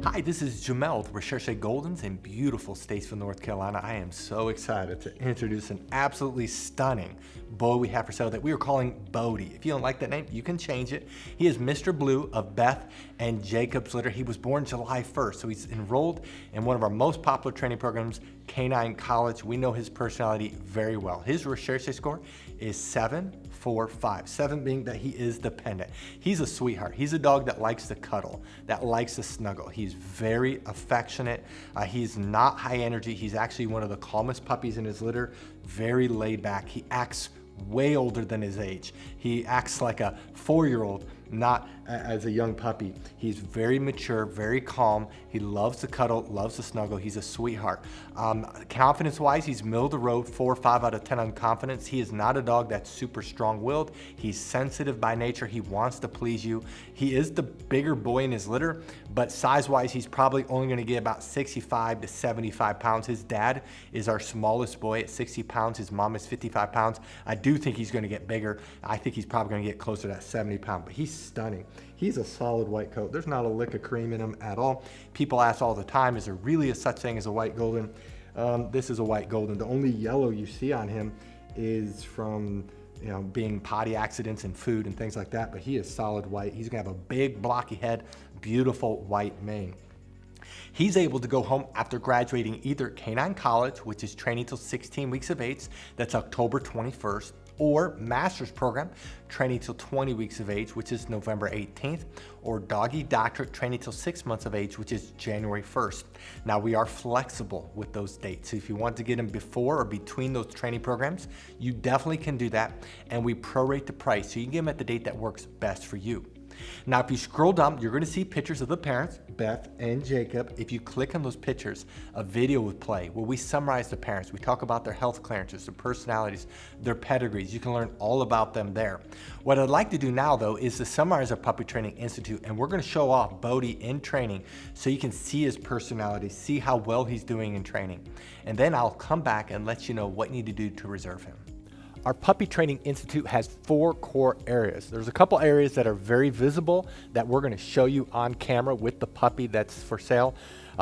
Hi, this is Jamel with Recherche Goldens in beautiful Statesville, North Carolina. I am so excited to introduce an absolutely stunning boy we have for sale that we are calling Bodhi. If you don't like that name, you can change it. He is Mr. Blue of Beth and Jacob's litter. He was born July 1st, so he's enrolled in one of our most popular training programs, Canine College. We know his personality very well. His Recherche score is 7.45. 7 being that he is dependent. He's a sweetheart. He's a dog that likes to cuddle, that likes to snuggle. He's very affectionate. He's not high energy. He's actually one of the calmest puppies in his litter. Very laid back. He acts way older than his age. He acts like a 4-year-old, not as a young puppy. He's very mature, very calm. He loves to cuddle, loves to snuggle. He's a sweetheart. Confidence-wise, he's middle of the road, 4 or 5 out of 10 on confidence. He is not a dog that's super strong-willed. He's sensitive by nature. He wants to please you. He is the bigger boy in his litter, but size-wise, he's probably only going to get about 65 to 75 pounds. His dad is our smallest boy at 60 pounds. His mom is 55 pounds. I do think he's going to get bigger. I think he's probably going to get closer to that 70 pound, but he's stunning. He's a solid white coat. There's not a lick of cream in him at all. People ask all the time, is there really a such thing as a white golden? This is a white golden. The only yellow you see on him is from being potty accidents and food and things like that, but he is solid white. He's gonna have a big blocky head, beautiful white mane. He's able to go home after graduating either Canine College, which is training till 16 weeks of age, that's October 21st, or master's program, training till 20 weeks of age, which is November 18th, or doggy doctorate, training till 6 months of age, which is January 1st. Now, we are flexible with those dates. So if you want to get them before or between those training programs, you definitely can do that, and we prorate the price, so you can get them at the date that works best for you. Now, if you scroll down, you're going to see pictures of the parents, Beth and Jacob. If you click on those pictures, a video would play where we summarize the parents. We talk about their health clearances, their personalities, their pedigrees. You can learn all about them there. What I'd like to do now, though, is to summarize our Puppy Training Institute, and we're going to show off Bodhi in training so you can see his personality, see how well he's doing in training. And then I'll come back and let you know what you need to do to reserve him. Our Puppy Training Institute has 4 core areas. There's a couple areas that are very visible that we're going to show you on camera with the puppy that's for sale.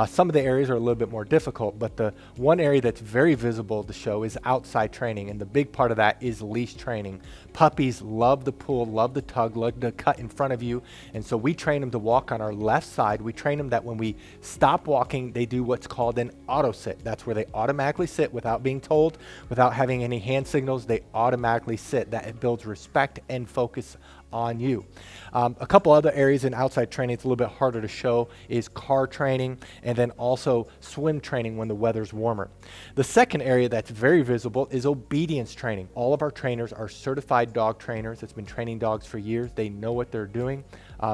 Some of the areas are a little bit more difficult, but the one area that's very visible to show is outside training, and the big part of that is leash training. Puppies love to pull, love to tug, love to cut in front of you, and so we train them to walk on our left side. We train them that when we stop walking, they do what's called an auto sit. That's where they automatically sit without being told, without having any hand signals. They automatically sit. That it builds respect and focus on you. A couple other areas in outside training it's a little bit harder to show is car training, and then also swim training when the weather's warmer. The second area that's very visible is obedience training. All of our trainers are certified dog trainers that's been training dogs for years. They know what they're doing.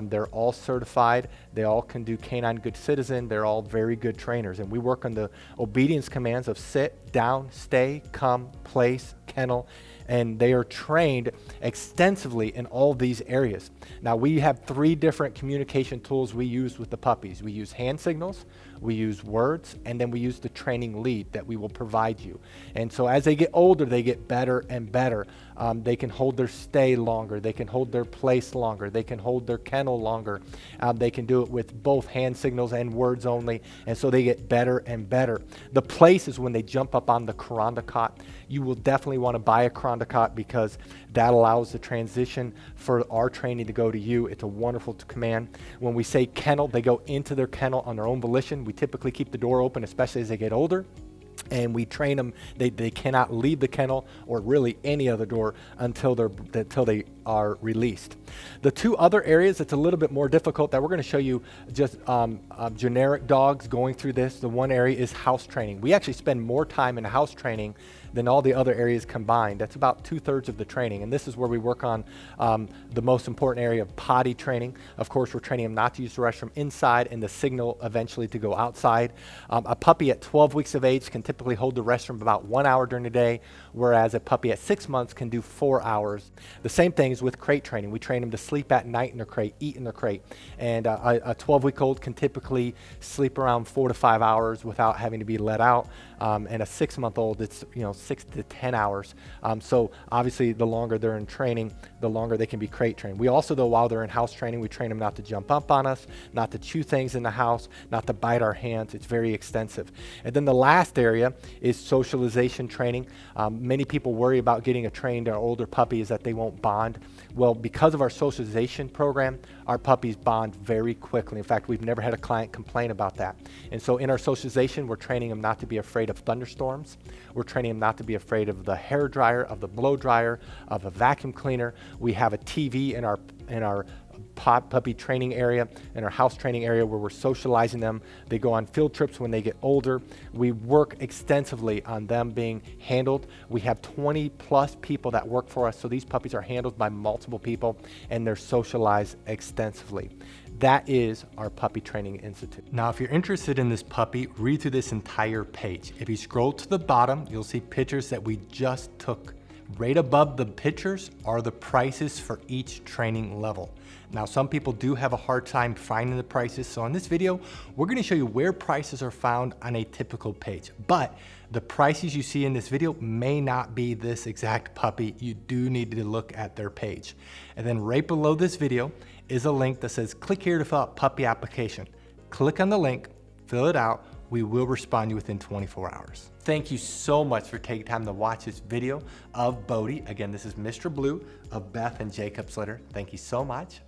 They're all certified. They all can do Canine Good Citizen. They're all very good trainers, and we work on the obedience commands of sit, down, stay, come, place, kennel, and they are trained extensively in all these areas. Now, we have 3 different communication tools we use with the puppies. We use hand signals, we use words, and then we use the training lead that we will provide you. And so as they get older, they get better and better. They can hold their stay longer, they can hold their place longer, they can hold their kennel longer. They can do it with both hand signals and words only, and so they get better and better. The place is when they jump up on the Kuranda cot. You will definitely want to buy a Kuranda cot because that allows the transition for our training to go to you. It's a wonderful command. When we say kennel, they go into their kennel on their own volition. We typically keep the door open, especially as they get older. And we train them, they cannot leave the kennel or really any other door until they are released. The 2 other areas that's a little bit more difficult that we're going to show you just generic dogs going through this. The one area is house training. We actually spend more time in house training than all the other areas combined. That's about 2/3 of the training, and this is where we work on the most important area of potty training. Of course, we're training them not to use the restroom inside and the signal eventually to go outside. A puppy at 12 weeks of age can typically hold the restroom about 1 hour during the day, whereas a puppy at 6 months can do 4 hours. The same thing is with crate training. We train them to sleep at night in their crate, eat in their crate, and a 12-week-old can typically sleep around 4 to 5 hours without having to be let out, and a 6-month-old, it's 6 to 10 hours. So obviously the longer they're in training, the longer they can be crate trained. We also, though, while they're in house training, we train them not to jump up on us, not to chew things in the house, not to bite our hands. It's very extensive. And then the last area is socialization training. Many people worry about getting a trained or older puppy is that they won't bond. Well, because of our socialization program, our puppies bond very quickly. In fact, we've never had a client complain about that. And so in our socialization, we're training them not to be afraid of thunderstorms. We're training them not to be afraid of the hair dryer, of the blow dryer, of a vacuum cleaner. We have a TV in our puppy training area, in our house training area, where we're socializing them. They go on field trips when they get older. We work extensively on them being handled. We have 20 plus people that work for us, so these puppies are handled by multiple people and they're socialized extensively. That is our Puppy Training Institute. Now, if you're interested in this puppy, read through this entire page. If you scroll to the bottom, you'll see pictures that we just took. Right above the pictures are the prices for each training level. Now, some people do have a hard time finding the prices, so in this video, we're going to show you where prices are found on a typical page. But the prices you see in this video may not be this exact puppy. You do need to look at their page. And then right below this video is a link that says, click here to fill out puppy application. Click on the link, fill it out. We will respond to you within 24 hours. Thank you so much for taking time to watch this video of Bodhi. Again, this is Mr. Blue of Beth and Jacob's litter. Thank you so much.